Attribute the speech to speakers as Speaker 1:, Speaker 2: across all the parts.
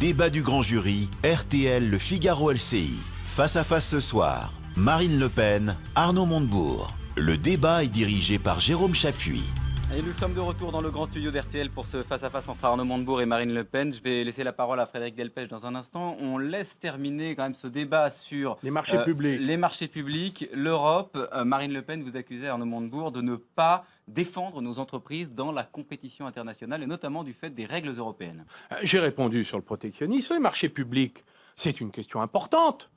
Speaker 1: Débat du grand jury, RTL, Le Figaro LCI. Face à face ce soir, Marine Le Pen, Arnaud Montebourg. Le débat est dirigé par Jérôme Chapuis.
Speaker 2: Et nous sommes de retour dans le grand studio d'RTL pour ce face-à-face entre Arnaud Montebourg et Marine Le Pen. Je vais laisser la parole à Frédéric Delpech dans un instant. On laisse terminer quand même ce débat sur
Speaker 3: les marchés publics.
Speaker 2: Les marchés publics, l'Europe. Marine Le Pen, vous accusez Arnaud Montebourg de ne pas défendre nos entreprises dans la compétition internationale et notamment du fait des règles européennes.
Speaker 3: J'ai répondu sur le protectionnisme. Les marchés publics, c'est une question importante.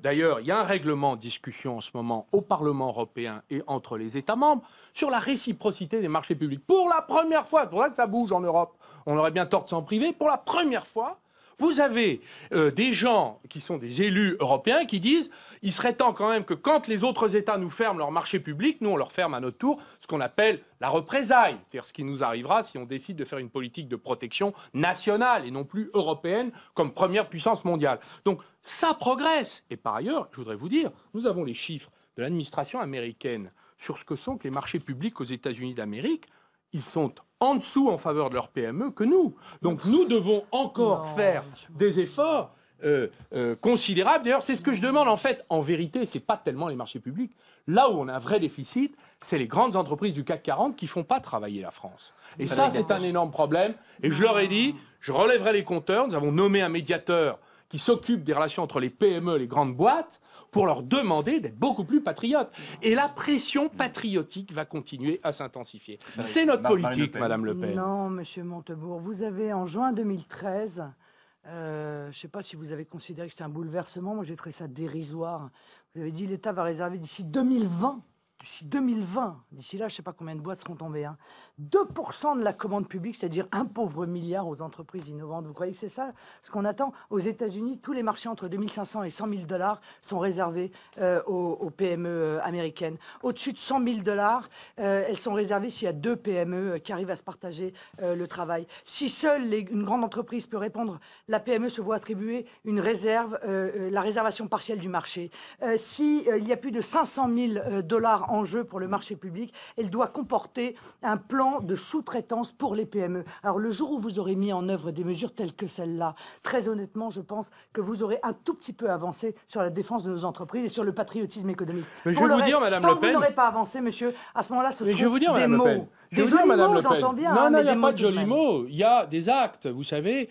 Speaker 3: D'ailleurs, il y a un règlement en discussion en ce moment au Parlement européen et entre les États membres sur la réciprocité des marchés publics. Pour la première fois, c'est pour ça que ça bouge en Europe, on aurait bien tort de s'en priver, pour la première fois, vous avez des gens qui sont des élus européens qui disent il serait temps quand même que quand les autres États nous ferment leurs marchés publics, nous on leur ferme à notre tour ce qu'on appelle la représaille, c'est-à-dire ce qui nous arrivera si on décide de faire une politique de protection nationale et non plus européenne comme première puissance mondiale. Donc ça progresse. Et par ailleurs, je voudrais vous dire, nous avons les chiffres de l'administration américaine sur ce que sont que les marchés publics aux États-Unis d'Amérique. Ils sont en dessous en faveur de leur PME que nous. Donc nous devons encore faire des efforts considérables. D'ailleurs, c'est ce que je demande en fait. En vérité, ce n'est pas tellement les marchés publics. Là où on a un vrai déficit, c'est les grandes entreprises du CAC 40 qui ne font pas travailler la France. Et ça, c'est un énorme problème. Et je leur ai dit, je relèverai les compteurs. Nous avons nommé un médiateur qui s'occupe des relations entre les PME et les grandes boîtes pour leur demander d'être beaucoup plus patriotes. Et la pression patriotique va continuer à s'intensifier. C'est notre politique, Madame Le Pen.
Speaker 4: Non, Monsieur Montebourg, vous avez en juin 2013, je ne sais pas si vous avez considéré que c'était un bouleversement, moi j'ai trouvé ça dérisoire. Vous avez dit l'État va réserver d'ici 2020, d'ici là, je ne sais pas combien de boîtes seront tombées, 2% de la commande publique, c'est-à-dire un pauvre milliard aux entreprises innovantes. Vous croyez que c'est ça ce qu'on attend? Aux États-Unis, tous les marchés entre 2500 et 100 000 $ sont réservés aux PME américaines. Au-dessus de 100 000 $, elles sont réservées s'il y a 2 PME qui arrivent à se partager le travail. Si seule une grande entreprise peut répondre, la PME se voit attribuer une réserve, la réservation partielle du marché. Si il y a plus de 500 000 $ en jeu pour le marché public, elle doit comporter un plan de sous-traitance pour les PME. Alors le jour où vous aurez mis en œuvre des mesures telles que celle-là, très honnêtement, je pense que vous aurez un tout petit peu avancé sur la défense de nos entreprises et sur le patriotisme économique.
Speaker 3: Mais je vais vous dire, Madame Le Pen,
Speaker 4: tant que vous n'aurez pas avancé, monsieur, à ce moment-là, ce seront
Speaker 3: des
Speaker 4: des mots. Des jolis mots, j'entends bien.
Speaker 3: Non, il n'y a pas de jolis mots. Il y a des actes. Vous savez,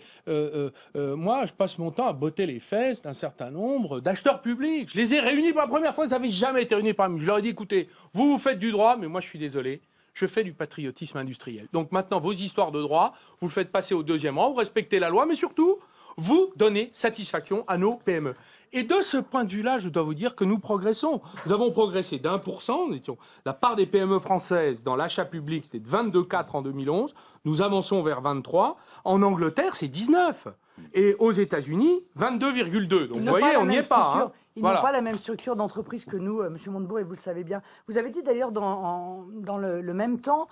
Speaker 3: moi, je passe mon temps à botter les fesses d'un certain nombre d'acheteurs publics. Je les ai réunis pour la première fois. Ça n'avait jamais été réuni parmi eux. Je leur ai dit, écoutez, vous faites du droit, mais moi, je suis désolé. Je fais du patriotisme industriel. Donc maintenant, vos histoires de droit, vous le faites passer au deuxième rang, vous respectez la loi, mais surtout, vous donnez satisfaction à nos PME. Et de ce point de vue-là, je dois vous dire que nous progressons. Nous avons progressé d'1%. La part des PME françaises dans l'achat public, c'était de 22,4 en 2011. Nous avançons vers 23. En Angleterre, c'est 19. Et aux États-Unis, 22,2. Donc vous voyez, on n'y est pas.
Speaker 4: Ils n'ont pas la même structure d'entreprise que nous, Monsieur Montebourg, et vous le savez bien. Vous avez dit d'ailleurs dans le même temps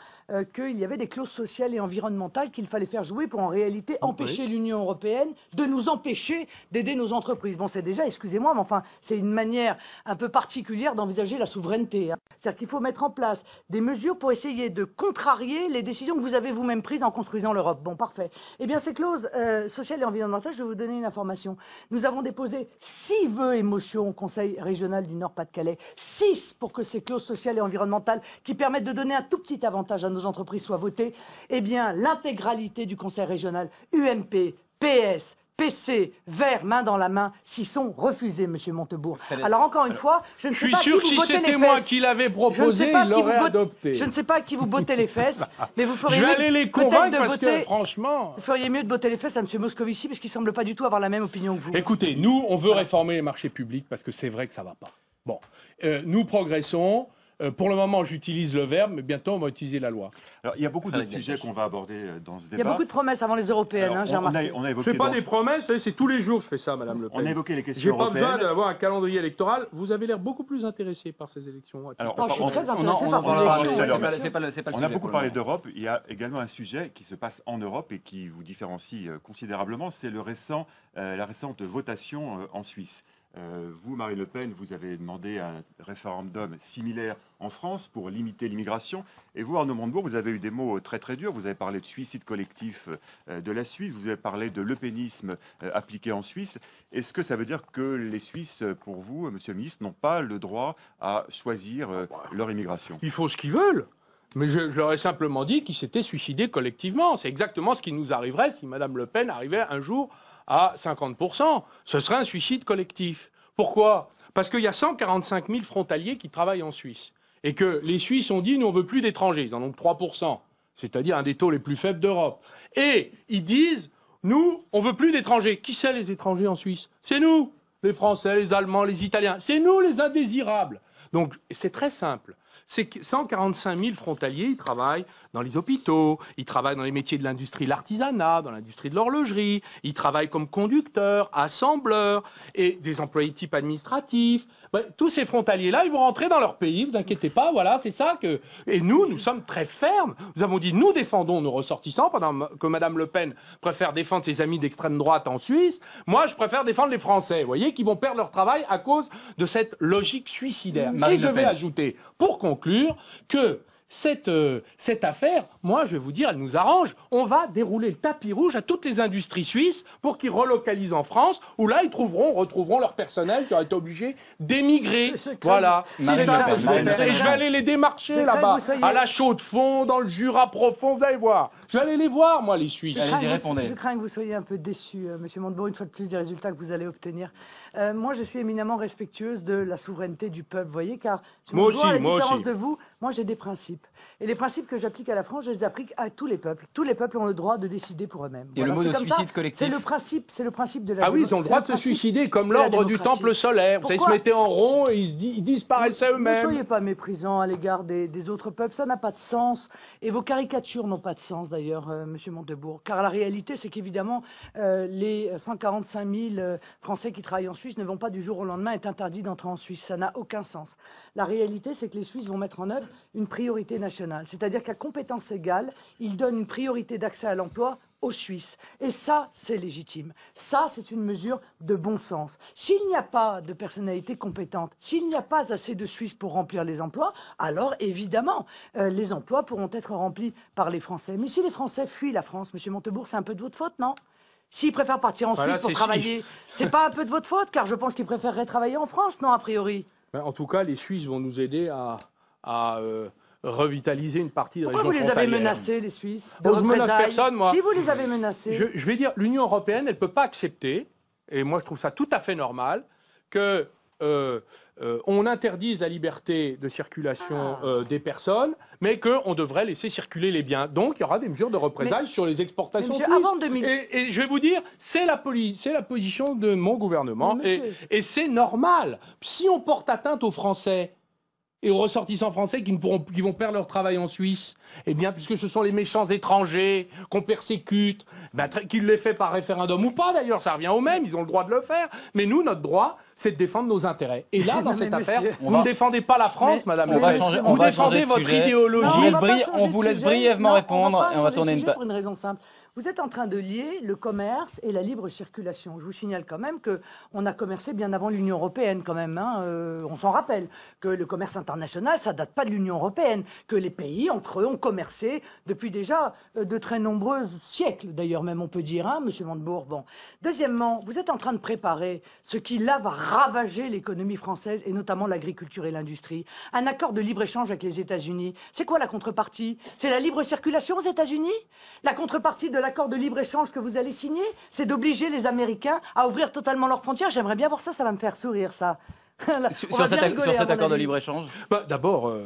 Speaker 4: qu'il y avait des clauses sociales et environnementales qu'il fallait faire jouer pour en réalité empêcher l'Union européenne de nous empêcher d'aider nos entreprises. Bon, c'est déjà, excusez-moi, mais enfin, c'est une manière un peu particulière d'envisager la souveraineté. C'est-à-dire qu'il faut mettre en place des mesures pour essayer de contrarier les décisions que vous avez vous-même prises en construisant l'Europe. Bon, parfait. Eh bien, ces clauses sociales et environnementales, je vais vous donner une information. Nous avons déposé 6 vœux et motions au Conseil régional du Nord-Pas-de-Calais. 6 pour que ces clauses sociales et environnementales qui permettent de donner un tout petit avantage à nos entreprises soient votées. Eh bien, l'intégralité du Conseil régional, UMP, PS, PC, Vert, main dans la main, s'y sont refusés, Monsieur Montebourg. Alors encore une fois, je ne sais pas qui vous bottez les fesses. Je suis sûr que si c'était moi qui l'avais proposé, il l'aurait adopté. Je ne sais pas qui vous bottez les fesses, mais vous feriez mieux. Je vais aller les convaincre parce que franchement,
Speaker 3: vous
Speaker 4: feriez mieux de botter les fesses à M. Moscovici parce qu'il semble pas du tout avoir la même opinion que vous.
Speaker 3: Écoutez, nous, on veut réformer les marchés publics parce que c'est vrai que ça va pas. Bon, nous progressons. Pour le moment, j'utilise le verbe, mais bientôt, on va utiliser la loi.
Speaker 5: Alors, il y a beaucoup d'autres sujets qu'on va aborder dans ce débat.
Speaker 4: Il y a beaucoup de promesses avant les européennes, j'ai remarqué.
Speaker 3: C'est pas des promesses, c'est tous les jours je fais ça, Madame Le Pen.
Speaker 5: On a évoqué les questions européennes.
Speaker 3: J'ai pas besoin d'avoir un calendrier électoral. Vous avez l'air beaucoup plus intéressé par ces élections.
Speaker 4: Alors, je suis très intéressé par ces élections.
Speaker 5: On a beaucoup parlé d'Europe. Il y a également un sujet qui se passe en Europe et qui vous différencie considérablement. C'est la récente votation en Suisse. Vous, Marine Le Pen, vous avez demandé un référendum similaire en France pour limiter l'immigration. Et vous, Arnaud Montebourg, vous avez eu des mots très très durs. Vous avez parlé de suicide collectif de la Suisse. Vous avez parlé de lepénisme appliqué en Suisse. Est-ce que ça veut dire que les Suisses, pour vous, Monsieur le ministre, n'ont pas le droit à choisir leur immigration?
Speaker 3: Ils font ce qu'ils veulent. Mais je leur ai simplement dit qu'ils s'étaient suicidés collectivement. C'est exactement ce qui nous arriverait si Mme Le Pen arrivait un jour à 50%. Ce serait un suicide collectif. Pourquoi? Parce qu'il y a 145 000 frontaliers qui travaillent en Suisse. Et que les Suisses ont dit, nous, on veut plus d'étrangers. Ils en ont 3%. C'est-à-dire un des taux les plus faibles d'Europe. Et ils disent, nous, on veut plus d'étrangers. Qui c'est les étrangers en Suisse? C'est nous. Les Français, les Allemands, les Italiens. C'est nous, les indésirables. Donc, c'est très simple. C'est que 145 000 frontaliers, ils travaillent dans les hôpitaux, ils travaillent dans les métiers de l'industrie, l'artisanat, dans l'industrie de l'horlogerie, ils travaillent comme conducteurs, assembleurs et des employés type administratifs. Ouais, tous ces frontaliers-là, ils vont rentrer dans leur pays, vous inquiétez pas, voilà, c'est ça que... Et nous sommes très fermes. Nous avons dit, nous défendons nos ressortissants, pendant que Mme Le Pen préfère défendre ses amis d'extrême droite en Suisse. Moi, je préfère défendre les Français, vous voyez, qui vont perdre leur travail à cause de cette logique suicidaire. Et je vais ajouter, pour conclure, que cette affaire, moi, je vais vous dire, elle nous arrange. On va dérouler le tapis rouge à toutes les industries suisses pour qu'ils relocalisent en France, où là, ils retrouveront leur personnel qui aura été obligé d'émigrer. Voilà. C'est ça que je vais faire. Et je vais aller les démarcher là-bas, à la Chaux-de-Fonds, dans le Jura profond, vous allez voir. Je vais aller les voir, moi, les Suisses.
Speaker 4: Je crains que vous soyez un peu déçu, Monsieur Montebourg, une fois de plus, des résultats que vous allez obtenir. Moi, je suis éminemment respectueuse de la souveraineté du peuple, vous voyez, car,
Speaker 3: moi aussi,
Speaker 4: à la différence de vous, moi, j'ai des principes. Et les principes que j'applique à la France, je les applique à tous les peuples. Tous les peuples ont le droit de décider pour eux-mêmes.
Speaker 2: Et voilà, le mot de suicide collectif.
Speaker 4: C'est le principe de la.
Speaker 3: Ah oui, ils ont le droit de se suicider, comme l'ordre du temple solaire. Vous savez, ils se mettaient en rond et ils disparaissaient eux-mêmes.
Speaker 4: Ne soyez pas méprisants à l'égard des autres peuples, ça n'a pas de sens. Et vos caricatures n'ont pas de sens d'ailleurs, Monsieur Montebourg. Car la réalité, c'est qu'évidemment, les 145 000 Français qui travaillent en Suisse ne vont pas du jour au lendemain être interdits d'entrer en Suisse. Ça n'a aucun sens. La réalité, c'est que les Suisses vont mettre en œuvre une priorité nationale. C'est-à-dire qu'à compétence égale, ils donnent une priorité d'accès à l'emploi aux Suisses. Et ça, c'est légitime. Ça, c'est une mesure de bon sens. S'il n'y a pas de personnalité compétente, s'il n'y a pas assez de Suisses pour remplir les emplois, alors évidemment, les emplois pourront être remplis par les Français. Mais si les Français fuient la France, Monsieur Montebourg, c'est un peu de votre faute, non? S'ils préfèrent partir en Suisse pour travailler, c'est pas un peu de votre faute, car je pense qu'ils préféreraient travailler en France, non, a priori?
Speaker 3: En tout cas, les Suisses vont nous aider à revitaliser une partie de la région
Speaker 4: frontalière. Pourquoi vous les avez menacés, les Suisses? Je ne menace
Speaker 3: personne, moi.
Speaker 4: Si vous les avez menacés.
Speaker 3: Je vais dire, l'Union européenne, elle ne peut pas accepter, et moi je trouve ça tout à fait normal, que on interdise la liberté de circulation des personnes, mais qu'on devrait laisser circuler les biens. Donc il y aura des mesures de représailles sur les exportations suisses.
Speaker 4: Avant 2000...
Speaker 3: et je vais vous dire, c'est la position de mon gouvernement, et c'est normal. Si on porte atteinte aux Français, et aux ressortissants français qui vont perdre leur travail en Suisse, eh bien, puisque ce sont les méchants étrangers qu'on persécute, qu'ils l'aient fait par référendum ou pas, d'ailleurs, ça revient au même, ils ont le droit de le faire. Mais nous, notre droit, c'est de défendre nos intérêts. Et là, dans cette affaire, vous ne défendez pas la France, Madame Le Pen. Vous défendez votre idéologie.
Speaker 2: On vous laisse brièvement répondre et on va tourner une page.
Speaker 4: Pour une raison simple. Vous êtes en train de lier le commerce et la libre circulation. Je vous signale quand même qu'on a commercé bien avant l'Union européenne quand même. On s'en rappelle que le commerce international, ça date pas de l'Union européenne. Que les pays, entre eux, ont commercé depuis déjà de très nombreux siècles, d'ailleurs même on peut dire, Monsieur Montebourg. Bon. Deuxièmement, vous êtes en train de préparer ce qui là va ravager l'économie française et notamment l'agriculture et l'industrie. Un accord de libre-échange avec les États-Unis. C'est quoi la contrepartie? C'est la libre circulation aux États-Unis? La contrepartie de l'accord de libre-échange que vous allez signer, c'est d'obliger les Américains à ouvrir totalement leurs frontières. J'aimerais bien voir ça, ça va me faire sourire, ça.
Speaker 2: Sur cet accord de libre-échange?
Speaker 3: D'abord,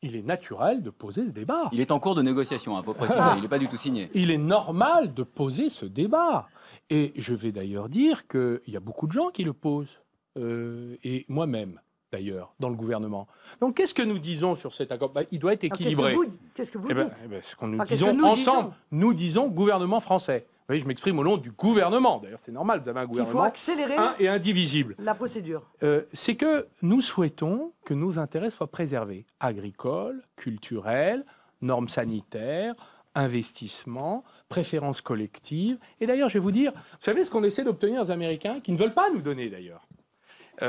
Speaker 3: il est naturel de poser ce débat.
Speaker 2: Il est en cours de négociation, à peu près. Il n'est pas du tout signé.
Speaker 3: Il est normal de poser ce débat. Et je vais d'ailleurs dire qu'il y a beaucoup de gens qui le posent. Et moi-même, d'ailleurs, dans le gouvernement. Donc, qu'est-ce que nous disons sur cet accord? Il doit être équilibré.
Speaker 4: Qu'est-ce que vous dites?
Speaker 3: Ce que nous disons ensemble, nous disons gouvernement français. Vous voyez, je m'exprime au nom du gouvernement. D'ailleurs, c'est normal, vous avez un gouvernement.
Speaker 4: Il faut accélérer
Speaker 3: et indivisible.
Speaker 4: La procédure.
Speaker 3: C'est que nous souhaitons que nos intérêts soient préservés. Agricoles, culturels, normes sanitaires, investissement, préférences collectives. Et d'ailleurs, je vais vous dire, vous savez ce qu'on essaie d'obtenir aux Américains, qui ne veulent pas nous donner d'ailleurs.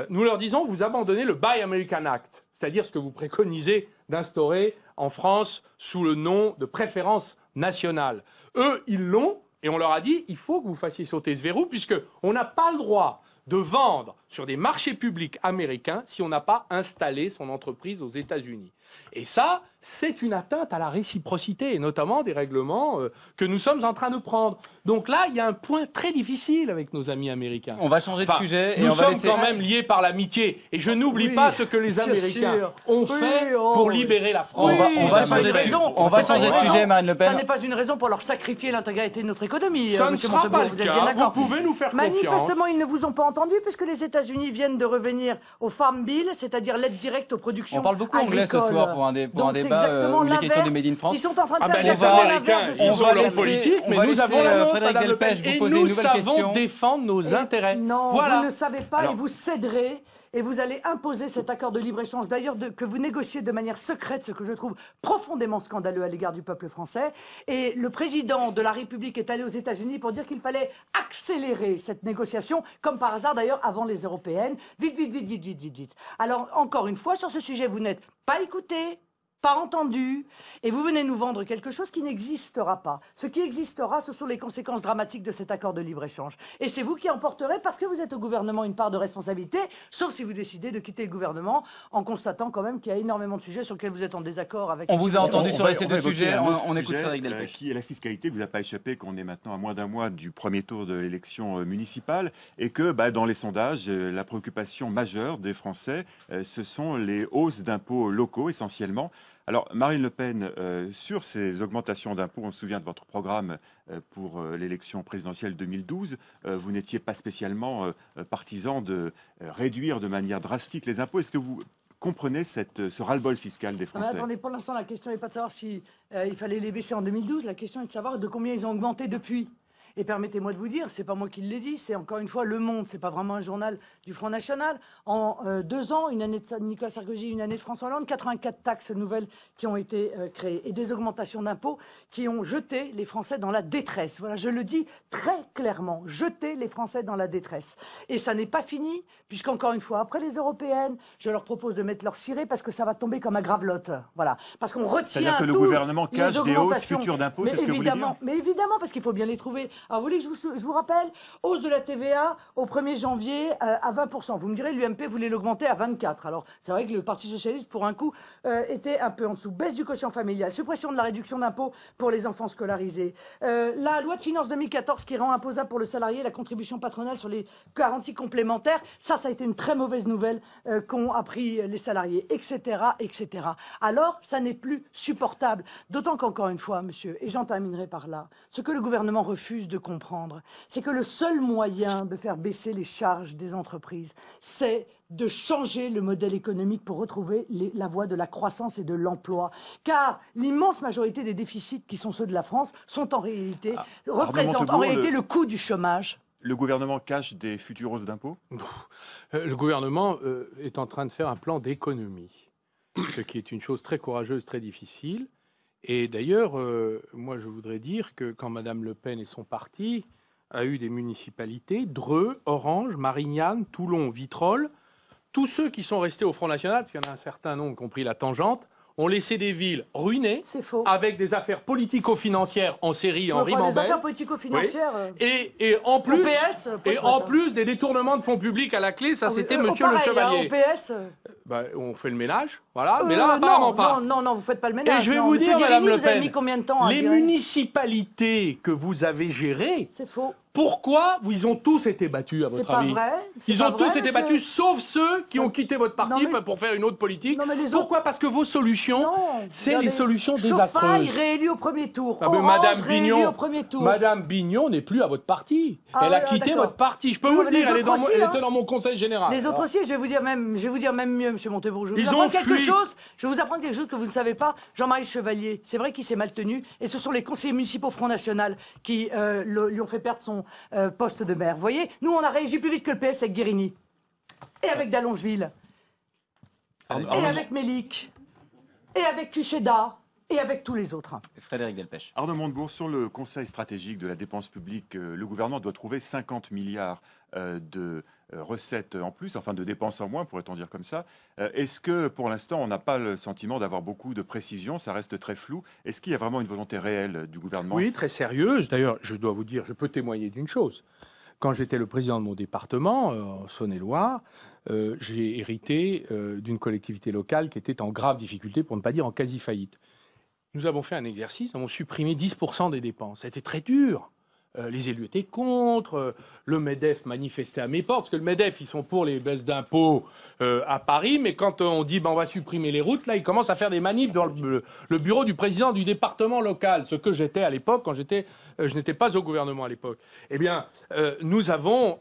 Speaker 3: Nous leur disons, vous abandonnez le Buy American Act, c'est-à-dire ce que vous préconisez d'instaurer en France sous le nom de préférence nationale. Eux, ils l'ont, et on leur a dit, il faut que vous fassiez sauter ce verrou, puisqu'on n'a pas le droit de vendre sur des marchés publics américains si on n'a pas installé son entreprise aux États-Unis. Et ça, c'est une atteinte à la réciprocité, et notamment des règlements que nous sommes en train de prendre. Donc là, il y a un point très difficile avec nos amis américains.
Speaker 2: On va changer de sujet.
Speaker 3: Nous
Speaker 2: et on va
Speaker 3: sommes
Speaker 2: laisser...
Speaker 3: quand même liés par l'amitié. Et je n'oublie
Speaker 4: Oui,
Speaker 3: pas ce que les Américains
Speaker 4: sûr.
Speaker 3: ont fait
Speaker 4: Oui,
Speaker 3: pour
Speaker 4: oui.
Speaker 3: libérer la France.
Speaker 2: On va
Speaker 4: c'est pas
Speaker 2: changer
Speaker 4: une
Speaker 2: de
Speaker 4: raison.
Speaker 2: on va
Speaker 4: C'est pas
Speaker 2: changer
Speaker 4: une
Speaker 2: de
Speaker 4: raison.
Speaker 2: sujet, Marine Le Pen.
Speaker 4: Ça n'est pas une raison pour leur sacrifier l'intégrité de notre économie.
Speaker 3: Ça ne
Speaker 4: Monsieur
Speaker 3: sera
Speaker 4: Montebourg,
Speaker 3: pas le
Speaker 4: vous êtes bien
Speaker 3: cas.
Speaker 4: d'accord.
Speaker 3: Vous pouvez nous faire confiance.
Speaker 4: Manifestement, ils ne vous ont pas entendu puisque les États-Unis viennent de revenir au Farm Bill, c'est-à-dire l'aide directe aux productions
Speaker 2: On parle beaucoup anglais ce
Speaker 4: agricoles.
Speaker 2: soir pour un
Speaker 4: Donc, c'est
Speaker 2: débat
Speaker 4: exactement
Speaker 2: les questions du
Speaker 4: l'inverse.
Speaker 2: Made in France.
Speaker 4: Ils sont en train de
Speaker 3: Ah
Speaker 4: faire
Speaker 3: ben, les
Speaker 4: exactement
Speaker 3: Américains,
Speaker 4: l'inverse de ce
Speaker 3: ils
Speaker 4: qu'ils
Speaker 3: ont
Speaker 4: ont
Speaker 3: leur
Speaker 4: laissé.
Speaker 3: politique,
Speaker 2: on
Speaker 3: mais
Speaker 2: va
Speaker 3: nous
Speaker 2: laisser,
Speaker 3: avons la nôtre,
Speaker 2: Frédéric
Speaker 3: Madame Le Pen.
Speaker 2: Delpech, vous
Speaker 3: Et
Speaker 2: poser une
Speaker 3: nous
Speaker 2: nouvelle
Speaker 3: savons
Speaker 2: question.
Speaker 3: défendre nos intérêts.
Speaker 4: Non,
Speaker 3: Voilà.
Speaker 4: vous ne savez pas
Speaker 3: Alors-
Speaker 4: et vous céderez et vous allez imposer cet accord de libre-échange, d'ailleurs que vous négociez de manière secrète, ce que je trouve profondément scandaleux à l'égard du peuple français. Et le président de la République est allé aux États-Unis pour dire qu'il fallait accélérer cette négociation, comme par hasard d'ailleurs avant les européennes. Vite, vite, vite, vite, vite, vite, vite. Alors, encore une fois, sur ce sujet, vous n'êtes pas écouté, pas entendu, et vous venez nous vendre quelque chose qui n'existera pas. Ce qui existera, ce sont les conséquences dramatiques de cet accord de libre-échange. Et c'est vous qui en porterez, parce que vous êtes au gouvernement, une part de responsabilité, sauf si vous décidez de quitter le gouvernement, en constatant quand même qu'il y a énormément de sujets sur lesquels vous êtes en désaccord avec...
Speaker 2: On vous a entendu sur ces deux
Speaker 5: évoquer
Speaker 2: sujets.
Speaker 5: un autre
Speaker 2: On écoute
Speaker 5: sujet,
Speaker 2: Frédéric Delpech.
Speaker 5: qui est la fiscalité. Vous n'a pas échappé qu'on est maintenant à moins d'un mois du premier tour de l'élection municipale et que dans les sondages, la préoccupation majeure des Français, ce sont les hausses d'impôts locaux essentiellement. Alors, Marine Le Pen, sur ces augmentations d'impôts, on se souvient de votre programme pour l'élection présidentielle 2012, vous n'étiez pas spécialement partisan de réduire de manière drastique les impôts. Est-ce que vous comprenez ce ras-le-bol fiscal des
Speaker 4: Non, mais
Speaker 5: Français?
Speaker 4: attendez, pour l'instant, la question n'est pas de savoir si il fallait les baisser en 2012, la question est de savoir de combien ils ont augmenté depuis. Et permettez-moi de vous dire, c'est pas moi qui l'ai dit, c'est encore une fois Le Monde, c'est pas vraiment un journal du Front National. En 2 ans, une année de Nicolas Sarkozy, une année de François Hollande, 84 taxes nouvelles qui ont été créées et des augmentations d'impôts qui ont jeté les Français dans la détresse. Voilà, je le dis très clairement, jeter les Français dans la détresse. Et ça n'est pas fini, puisqu'encore une fois, après les européennes, je leur propose de mettre leur ciré parce que ça va tomber comme un gravelotte. Voilà, parce qu'on retient
Speaker 5: C'est-à-dire que le
Speaker 4: toutes
Speaker 5: gouvernement
Speaker 4: les
Speaker 5: cache des hausses
Speaker 4: augmentations.
Speaker 5: futures d'impôts,
Speaker 4: Mais
Speaker 5: c'est ce que vous voulez dire?
Speaker 4: Mais évidemment, parce qu'il faut bien les trouver. Alors, vous voulez que je vous rappelle, hausse de la TVA au 1er janvier à 20%. Vous me direz, l'UMP voulait l'augmenter à 24%. Alors, c'est vrai que le Parti Socialiste, pour un coup, était un peu en dessous. Baisse du quotient familial, suppression de la réduction d'impôt pour les enfants scolarisés. La loi de finances 2014 qui rend imposable pour le salarié la contribution patronale sur les garanties complémentaires. Ça a été une très mauvaise nouvelle qu'ont appris les salariés, etc., etc. Alors, ça n'est plus supportable. D'autant qu'encore une fois, monsieur, et j'en terminerai par là, ce que le gouvernement refuse de comprendre, c'est que le seul moyen de faire baisser les charges des entreprises, c'est de changer le modèle économique pour retrouver la voie de la croissance et de l'emploi. Car l'immense majorité des déficits qui sont ceux de la France sont en réalité, représentent en réalité le coût du chômage.
Speaker 5: Le gouvernement cache des futures hausses d'impôts?
Speaker 3: Le gouvernement est en train de faire un plan d'économie, ce qui est une chose très courageuse, très difficile. Et d'ailleurs, moi je voudrais dire que quand Mme Le Pen et son parti a eu des municipalités, Dreux, Orange, Marignane, Toulon, Vitrolles, tous ceux qui sont restés au Front National, parce qu'il y en a un certain nombre qui ont pris la tangente, ont laissé des villes ruinées,
Speaker 4: C'est faux.
Speaker 3: avec des affaires politico-financières en série, en
Speaker 4: Enfin, les
Speaker 3: ribambelle.
Speaker 4: affaires politico-financières...
Speaker 3: Et en plus,
Speaker 4: OPS,
Speaker 3: et en plus des détournements de fonds publics à la clé, ça c'était Monsieur le Chevalier.
Speaker 4: OPS,
Speaker 3: On fait le ménage, voilà, mais là apparemment pas.
Speaker 4: Non, vous faites pas le ménage.
Speaker 3: Et je vais
Speaker 4: non.
Speaker 3: vous
Speaker 4: Monsieur
Speaker 3: dire,
Speaker 4: Guérini,
Speaker 3: Madame Le
Speaker 4: vous avez
Speaker 3: Pen,
Speaker 4: mis combien de temps à
Speaker 3: les
Speaker 4: virer
Speaker 3: municipalités que vous avez gérées,
Speaker 4: C'est faux.
Speaker 3: pourquoi ils ont tous été battus à
Speaker 4: C'est
Speaker 3: votre
Speaker 4: pas
Speaker 3: avis?
Speaker 4: vrai. C'est
Speaker 3: Ils
Speaker 4: pas
Speaker 3: ont tous
Speaker 4: vrai,
Speaker 3: été
Speaker 4: monsieur.
Speaker 3: battus, sauf ceux qui
Speaker 4: Ça-
Speaker 3: ont quitté votre parti
Speaker 4: Non, mais-
Speaker 3: pour faire une autre politique.
Speaker 4: Non, mais les
Speaker 3: Pourquoi? Parce que vos solutions,
Speaker 4: Non,
Speaker 3: c'est
Speaker 4: regardez,
Speaker 3: les solutions
Speaker 4: Chauffaille
Speaker 3: désastreuses.
Speaker 4: réélu au premier tour.
Speaker 3: Ah ben,
Speaker 4: Orange
Speaker 3: Madame
Speaker 4: réélu
Speaker 3: Bignon,
Speaker 4: au premier tour.
Speaker 3: Madame Bignon n'est plus à votre parti.
Speaker 4: Ah
Speaker 3: Elle a
Speaker 4: ouais,
Speaker 3: quitté
Speaker 4: d'accord.
Speaker 3: votre parti. Je peux
Speaker 4: Non,
Speaker 3: vous le
Speaker 4: mais les
Speaker 3: dire, elle, est
Speaker 4: autres
Speaker 3: dans mon-
Speaker 4: aussi,
Speaker 3: elle
Speaker 4: hein.
Speaker 3: était dans mon conseil général.
Speaker 4: Les autres aussi, je vais vous dire même mieux, Monsieur Montebourg. Je vais
Speaker 3: Ils
Speaker 4: vous apprendre
Speaker 3: ont
Speaker 4: quelque
Speaker 3: fui.
Speaker 4: chose. Je vais vous apprendre quelque chose que vous ne savez pas. Jean-Marie Chevalier, c'est vrai qu'il s'est mal tenu, et ce sont les conseillers municipaux Front National qui lui ont fait perdre son poste de maire. Vous voyez, nous on a réagi plus vite que le PS avec Guérini, et avec Dallongeville, et avec Mélic, et avec Cucheda, et avec tous les autres.
Speaker 2: Frédéric Delpech.
Speaker 5: Arnaud Montebourg, sur le Conseil stratégique de la dépense publique, le gouvernement doit trouver 50 milliards recettes en plus, enfin de dépenses en moins, pourrait-on dire comme ça. Est-ce que pour l'instant, on n'a pas le sentiment d'avoir beaucoup de précision? Ça reste très flou. Est-ce qu'il y a vraiment une volonté réelle du gouvernement?
Speaker 3: Oui, très sérieuse. D'ailleurs, je dois vous dire, je peux témoigner d'une chose. Quand j'étais le président de mon département, en Saône-et-Loire, j'ai hérité d'une collectivité locale qui était en grave difficulté, pour ne pas dire en quasi-faillite. Nous avons fait un exercice, nous avons supprimé 10% des dépenses. C'était très dur. Les élus étaient contre, le MEDEF manifestait à mes portes, parce que le MEDEF, ils sont pour les baisses d'impôts à Paris, mais quand on dit on va supprimer les routes, là, ils commencent à faire des manifs dans le bureau du président du département local, ce que j'étais à l'époque, quand je n'étais pas au gouvernement à l'époque. Eh bien, nous avons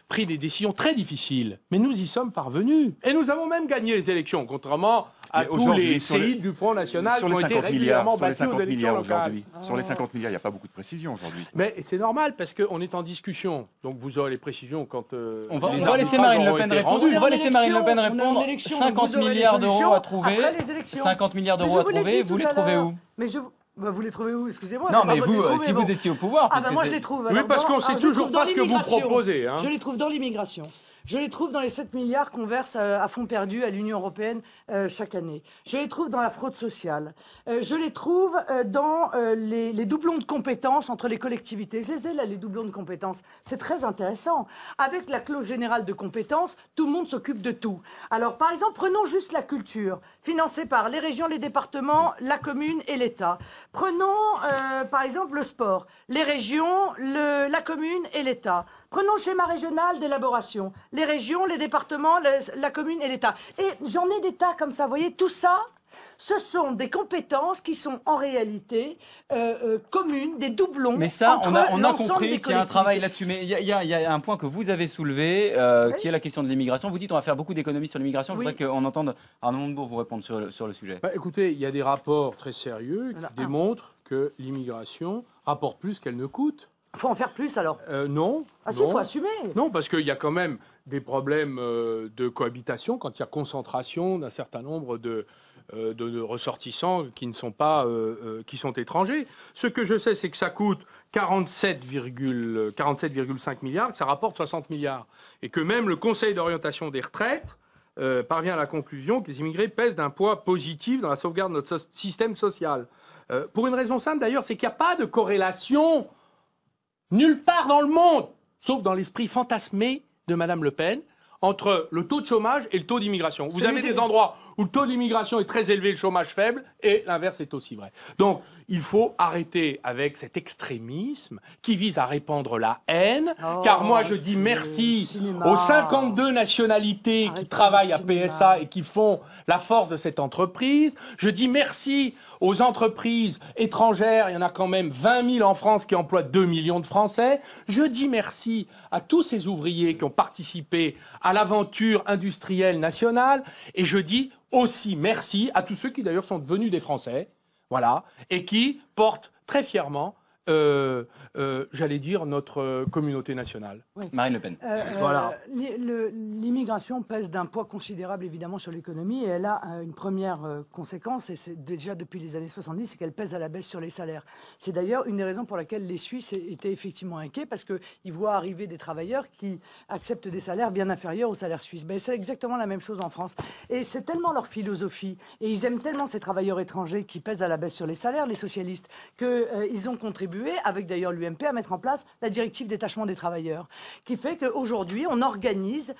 Speaker 3: pris des décisions très difficiles, mais nous y sommes parvenus. Et nous avons même gagné les élections, contrairement à tous les séides du Front National qui ont été régulièrement battus aux élections locales.
Speaker 5: Sur les 50 milliards, il n'y a pas beaucoup de précisions aujourd'hui.
Speaker 3: Mais c'est normal, parce qu'on est en discussion. Donc vous aurez les précisions quand
Speaker 2: on va laisser Marine Le Pen répondre. On va laisser Marine Le Pen répondre. 50 milliards d'euros à trouver. 50 milliards d'euros à trouver, vous les trouvez où?
Speaker 4: Vous les trouvez où? Excusez-moi.
Speaker 2: Non, mais vous, si vous étiez au pouvoir...
Speaker 4: moi je les trouve.
Speaker 3: Oui, parce qu'on ne sait toujours pas ce que vous proposez.
Speaker 4: Je les trouve dans l'immigration. Je les trouve dans les 7 milliards qu'on verse à fonds perdus à l'Union européenne chaque année. Je les trouve dans la fraude sociale. Je les trouve dans les doublons de compétences entre les collectivités. Je les ai là, les doublons de compétences. C'est très intéressant. Avec la clause générale de compétences, tout le monde s'occupe de tout. Alors, par exemple, prenons juste la culture, financée par les régions, les départements, la commune et l'État. Prenons, par exemple, le sport. Les régions, la commune et l'État. Prenons le schéma régional d'élaboration. Les régions, les départements, la commune et l'État. Et j'en ai des tas comme ça. Vous voyez, tout ça, ce sont des compétences qui sont en réalité communes, des doublons.
Speaker 2: Mais ça, on a compris qu'il y a un travail là-dessus. Mais il y a un point que vous avez soulevé, qui est la question de l'immigration. Vous dites on va faire beaucoup d'économies sur l'immigration. Je voudrais qu'on entende Arnaud Montebourg vous répondre sur le sujet.
Speaker 3: Écoutez, il y a des rapports très sérieux qui démontrent que l'immigration rapporte plus qu'elle ne coûte.
Speaker 4: Il faut en faire plus alors?
Speaker 3: Non.
Speaker 4: Ah si, il faut assumer.
Speaker 3: Non, parce qu'il y a quand même des problèmes de cohabitation quand il y a concentration d'un certain nombre de ressortissants qui ne sont pas qui sont étrangers. Ce que je sais, c'est que ça coûte 47,5 milliards, que ça rapporte 60 milliards, et que même le Conseil d'orientation des retraites parvient à la conclusion que les immigrés pèsent d'un poids positif dans la sauvegarde de notre système social. Pour une raison simple d'ailleurs, c'est qu'il n'y a pas de corrélation nulle part dans le monde, sauf dans l'esprit fantasmé de Madame Le Pen, entre le taux de chômage et le taux d'immigration. Vous avez des endroits où le taux d'immigration est très élevé, le chômage faible, et l'inverse est aussi vrai. Donc, il faut arrêter avec cet extrémisme qui vise à répandre la haine, car moi je dis merci aux 52 nationalités qui travaillent à PSA et qui font la force de cette entreprise. Je dis merci aux entreprises étrangères, il y en a quand même 20 000 en France qui emploient 2 millions de Français. Je dis merci à tous ces ouvriers qui ont participé à l'aventure industrielle nationale, et je dis aussi merci à tous ceux qui d'ailleurs sont devenus des Français, voilà, et qui portent très fièrement, j'allais dire, notre communauté nationale.
Speaker 4: Oui.
Speaker 2: Marine Le Pen.
Speaker 4: Voilà. L'immigration pèse d'un poids considérable évidemment sur l'économie, et elle a une première conséquence, et c'est déjà depuis les années 70, c'est qu'elle pèse à la baisse sur les salaires. C'est d'ailleurs une des raisons pour laquelle les Suisses étaient effectivement inquiets, parce qu'ils voient arriver des travailleurs qui acceptent des salaires bien inférieurs aux salaires suisses. Ben, c'est exactement la même chose en France. Et c'est tellement leur philosophie, et ils aiment tellement ces travailleurs étrangers qui pèsent à la baisse sur les salaires, les socialistes, qu'ils ont contribué, avec d'ailleurs l'UMP, à mettre en place la directive détachement des travailleurs, qui fait qu'aujourd'hui, on organise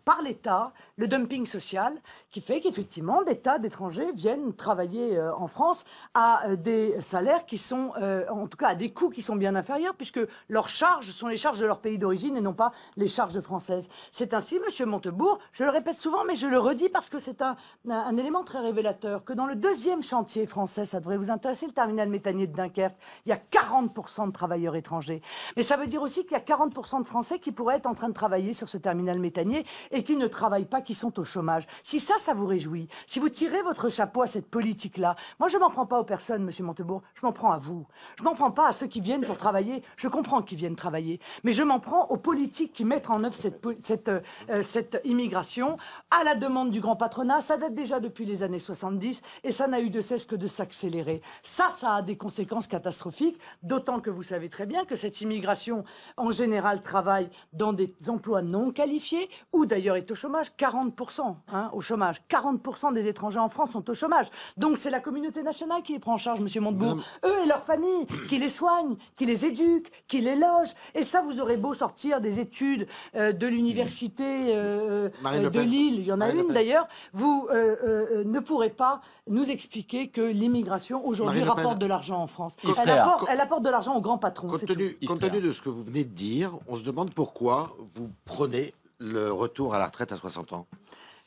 Speaker 4: par l'État le dumping social, qui fait qu'effectivement, des tas d'étrangers viennent travailler en France à des salaires qui sont, en tout cas à des coûts qui sont bien inférieurs, puisque leurs charges sont les charges de leur pays d'origine et non pas les charges françaises. C'est ainsi, Monsieur Montebourg, je le répète souvent, mais je le redis parce que c'est un élément très révélateur, que dans le deuxième chantier français, ça devrait vous intéresser, le terminal méthanier de Dunkerque, il y a 40% de travailleurs étrangers. Mais ça veut dire aussi qu'il y a 40% de Français qui pourraient être en train de travailler sur ce terminal méthanier et qui ne travaillent pas, qui sont au chômage. Si ça vous réjouit, si vous tirez votre chapeau à cette politique-là, moi je m'en prends pas aux personnes, Monsieur Montebourg, je m'en prends à vous. Je m'en prends pas à ceux qui viennent pour travailler, je comprends qu'ils viennent travailler, mais je m'en prends aux politiques qui mettent en œuvre cette immigration à la demande du grand patronat. Ça date déjà depuis les années 70 et ça n'a eu de cesse que de s'accélérer. Ça a des conséquences catastrophiques D'autant que vous savez très bien que cette immigration, en général, travaille dans des emplois non qualifiés, ou d'ailleurs est au chômage, 40% au chômage. 40% des étrangers en France sont au chômage. Donc c'est la communauté nationale qui les prend en charge, Monsieur Montebourg. Eux et leurs familles, qui les soignent, qui les éduquent, qui les logent. Et ça, vous aurez beau sortir des études de l'université de Lille, il y en a une d'ailleurs, vous ne pourrez pas nous expliquer que l'immigration aujourd'hui rapporte de l'argent en France. Elle apporte de l'argent aux grands patrons.
Speaker 6: Compte tenu de ce que vous venez de dire, on se demande pourquoi vous prenez le retour à la retraite à 60 ans.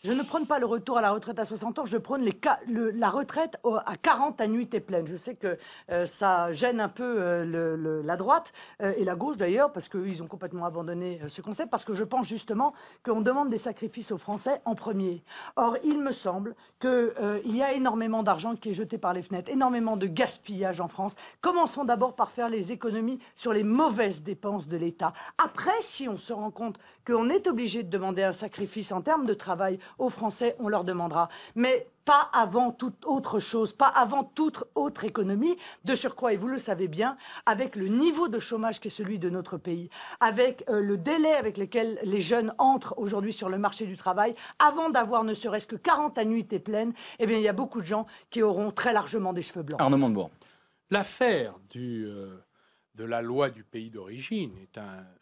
Speaker 4: Je ne prône pas le retour à la retraite à 60 ans, je prône la retraite à 40 annuités pleines. Je sais que ça gêne un peu la droite et la gauche d'ailleurs, parce qu'ils ont complètement abandonné ce concept, parce que je pense justement qu'on demande des sacrifices aux Français en premier. Or, il me semble qu'il y a énormément d'argent qui est jeté par les fenêtres, énormément de gaspillage en France. Commençons d'abord par faire les économies sur les mauvaises dépenses de l'État. Après, si on se rend compte qu'on est obligé de demander un sacrifice en termes de travail aux Français, on leur demandera. Mais pas avant toute autre chose, pas avant toute autre économie. De surcroît, et vous le savez bien, avec le niveau de chômage qui est celui de notre pays, avec le délai avec lequel les jeunes entrent aujourd'hui sur le marché du travail, avant d'avoir ne serait-ce que 40 annuités pleines, eh bien, il y a beaucoup de gens qui auront très largement des cheveux blancs.
Speaker 2: Arnaud Montebourg.
Speaker 3: L'affaire de la loi du pays d'origine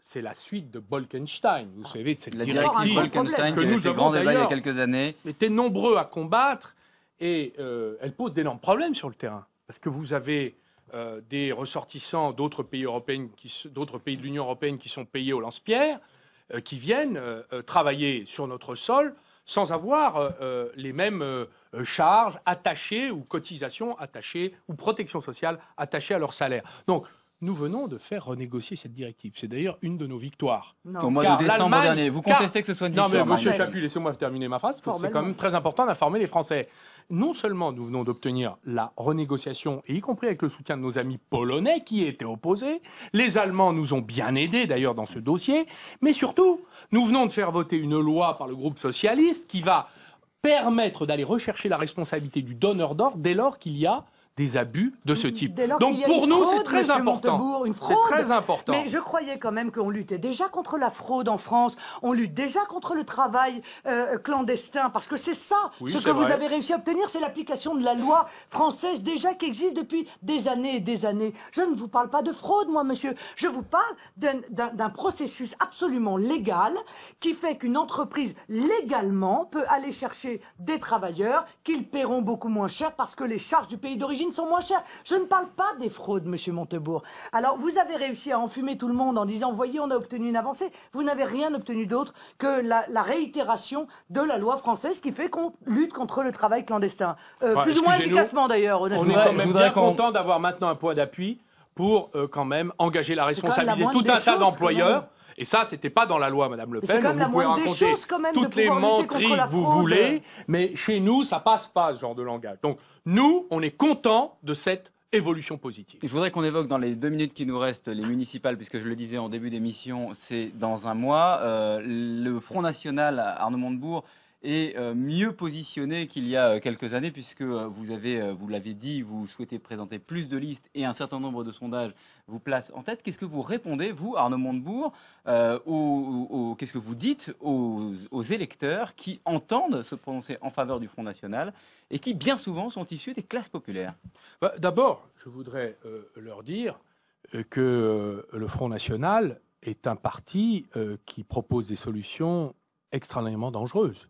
Speaker 3: c'est la suite de Bolkestein. Vous savez, de cette directive
Speaker 2: Bolkestein
Speaker 3: que
Speaker 2: nous
Speaker 3: nous
Speaker 2: fait
Speaker 3: avons
Speaker 2: grand débat il y a
Speaker 3: d'ailleurs
Speaker 2: quelques années.
Speaker 3: été nombreux à combattre et elle pose d'énormes problèmes sur le terrain. Parce que vous avez des ressortissants d'autres pays de l'Union européenne qui sont payés au lance-pierre, qui viennent travailler sur notre sol sans avoir les mêmes charges attachées ou cotisations attachées ou protection sociale attachées à leur salaire. Donc, nous venons de faire renégocier cette directive. C'est d'ailleurs une de nos victoires.
Speaker 2: Au mois de décembre dernier. Vous contestez que ce soit une victoire?
Speaker 3: Non, mais monsieur Chaput, laissez-moi terminer ma phrase, parce que c'est quand même très important d'informer les Français. Non seulement nous venons d'obtenir la renégociation, et y compris avec le soutien de nos amis polonais qui étaient opposés, les Allemands nous ont bien aidés d'ailleurs dans ce dossier, mais surtout, nous venons de faire voter une loi par le groupe socialiste qui va permettre d'aller rechercher la responsabilité du donneur d'ordre dès lors qu'il y a des abus de ce type. Donc pour nous, c'est très important. C'est très important.
Speaker 4: Mais je croyais quand même qu'on luttait déjà contre la fraude en France, on lutte déjà contre le travail clandestin, parce que c'est ça, ce que vous avez réussi à obtenir, c'est l'application de la loi française déjà qui existe depuis des années et des années. Je ne vous parle pas de fraude, moi, monsieur. Je vous parle d'un processus absolument légal qui fait qu'une entreprise, légalement, peut aller chercher des travailleurs qu'ils paieront beaucoup moins cher parce que les charges du pays d'origine sont moins chères. Je ne parle pas des fraudes, monsieur Montebourg. Alors, vous avez réussi à enfumer tout le monde en disant, voyez, on a obtenu une avancée. Vous n'avez rien obtenu d'autre que la réitération de la loi française qui fait qu'on lutte contre le travail clandestin. Plus ou moins efficacement, d'ailleurs, honnêtement.
Speaker 3: On est quand même bien content d'avoir maintenant un point d'appui pour quand même engager la responsabilité de tout un tas d'employeurs. Et ça, c'était pas dans la loi, Madame Le Pen. Vous pouvez raconter toutes les menteries que vous voulez, mais chez nous, ça passe pas, ce genre de langage. Donc, nous, on est contents de cette évolution positive.
Speaker 2: Je voudrais qu'on évoque dans les 2 minutes qui nous restent les municipales, puisque je le disais en début d'émission, c'est dans un mois. Le Front National, Arnaud Montebourg, est mieux positionné qu'il y a quelques années, puisque vous l'avez dit, vous souhaitez présenter plus de listes et un certain nombre de sondages vous placent en tête. Qu'est-ce que vous répondez, vous, Arnaud Montebourg, qu'est-ce que vous dites aux électeurs qui entendent se prononcer en faveur du Front National et qui, bien souvent, sont issus des classes populaires?
Speaker 3: D'abord, je voudrais leur dire que le Front National est un parti qui propose des solutions extrêmement dangereuses.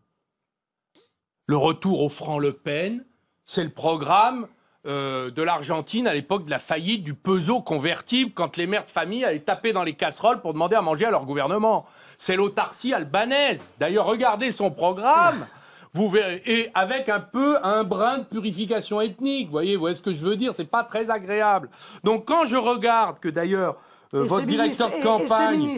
Speaker 3: Le retour au franc Le Pen, c'est le programme de l'Argentine à l'époque de la faillite du Peugeot convertible, quand les mères de famille allaient taper dans les casseroles pour demander à manger à leur gouvernement. C'est l'autarcie albanaise. D'ailleurs, regardez son programme, vous verrez, et avec un brin de purification ethnique. Vous voyez ce que je veux dire? C'est pas très agréable. Donc quand je regarde que d'ailleurs votre directeur de campagne...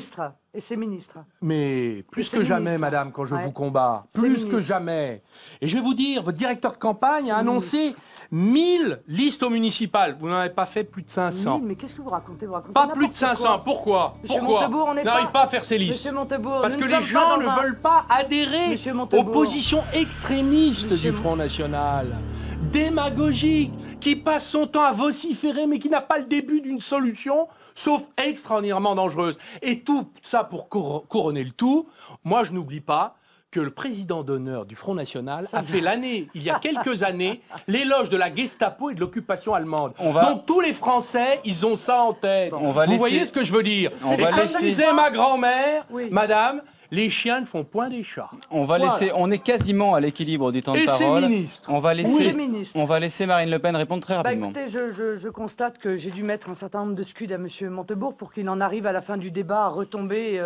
Speaker 4: Et ses ministres.
Speaker 3: Mais plus que jamais, madame, quand je vous combats. Plus que jamais. Et je vais vous dire, votre directeur de campagne a annoncé 1000 listes aux municipales. Vous n'en avez pas fait plus de 500.
Speaker 4: 1000, mais qu'est-ce que vous racontez?
Speaker 3: Pas plus de 500. Pourquoi?
Speaker 4: Montebourg, on
Speaker 3: n'arrive pas à faire ces listes.
Speaker 4: Monsieur Montebourg,
Speaker 3: parce que les gens ne veulent pas adhérer aux positions extrémistes du Front National. démagogique, qui passe son temps à vociférer, mais qui n'a pas le début d'une solution, sauf extraordinairement dangereuse. Et tout ça pour couronner le tout, moi je n'oublie pas que le président d'honneur du Front National a fait il y a quelques années, l'éloge de la Gestapo et de l'occupation allemande. Donc tous les Français, ils ont ça en tête. Vous voyez ce que je veux dire? Et comme disait ma grand-mère, madame, les chiens ne font point des chats.
Speaker 2: On va laisser, on est quasiment à l'équilibre du temps de parole. On va laisser Marine Le Pen répondre très rapidement.
Speaker 4: Écoutez, je constate que j'ai dû mettre un certain nombre de scuds à M. Montebourg pour qu'il en arrive à la fin du débat à retomber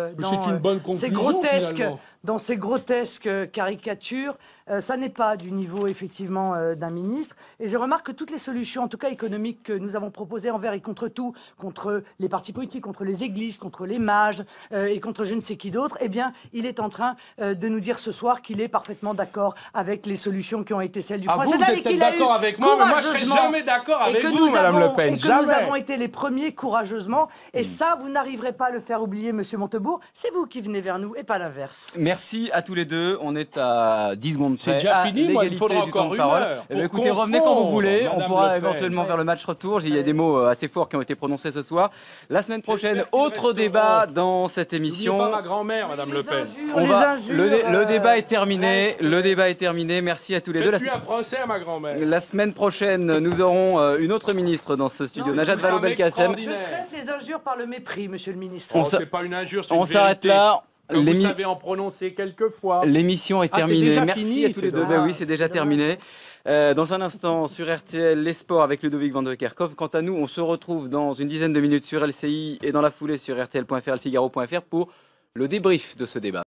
Speaker 4: dans ces grotesques caricatures. Ça n'est pas du niveau, effectivement, d'un ministre. Et je remarque que toutes les solutions, en tout cas économiques, que nous avons proposées envers et contre tout, contre les partis politiques, contre les églises, contre les mages et contre je ne sais qui d'autre, eh bien, il est en train de nous dire ce soir qu'il est parfaitement d'accord avec les solutions qui ont été celles du Front National.
Speaker 3: Vous êtes peut-être d'accord avec moi, mais moi je ne serai jamais d'accord avec vous, Madame Le Pen.
Speaker 4: Et que nous avons été les premiers courageusement. Et ça, vous n'arriverez pas à le faire oublier, Monsieur Montebourg. C'est vous qui venez vers nous et pas l'inverse.
Speaker 2: Merci à tous les deux. On est à 10 secondes.
Speaker 3: C'est déjà fini, moi, il me faudra encore une heure.
Speaker 2: Écoutez, revenez quand vous voulez. On pourra éventuellement faire le match retour. Il y a des mots assez forts qui ont été prononcés ce soir. La semaine prochaine, autre débat dans cette émission.
Speaker 3: N'oubliez pas ma grand-mère, Madame Le Pen.
Speaker 2: Le débat est terminé. Le débat est terminé. Merci à tous les deux.
Speaker 3: Faites-lui un procès à ma grand-mère.
Speaker 2: La semaine prochaine, nous aurons une autre ministre dans ce studio, Najat Vallaud-Belkacem.
Speaker 4: Je traite les injures par le mépris, Monsieur le ministre.
Speaker 3: C'est pas une injure, c'est une
Speaker 2: vérité. On s'arrête là.
Speaker 3: Vous savez en prononcer quelques fois.
Speaker 2: L'émission est terminée.
Speaker 3: Merci
Speaker 2: fini, à tous les deux. Oui, c'est déjà terminé. Dans un instant, sur RTL, les sports avec Ludovic Van de Kerkhoff. Quant à nous, on se retrouve dans une dizaine de minutes sur LCI et dans la foulée sur RTL.fr, elfigaro.fr pour le débrief de ce débat.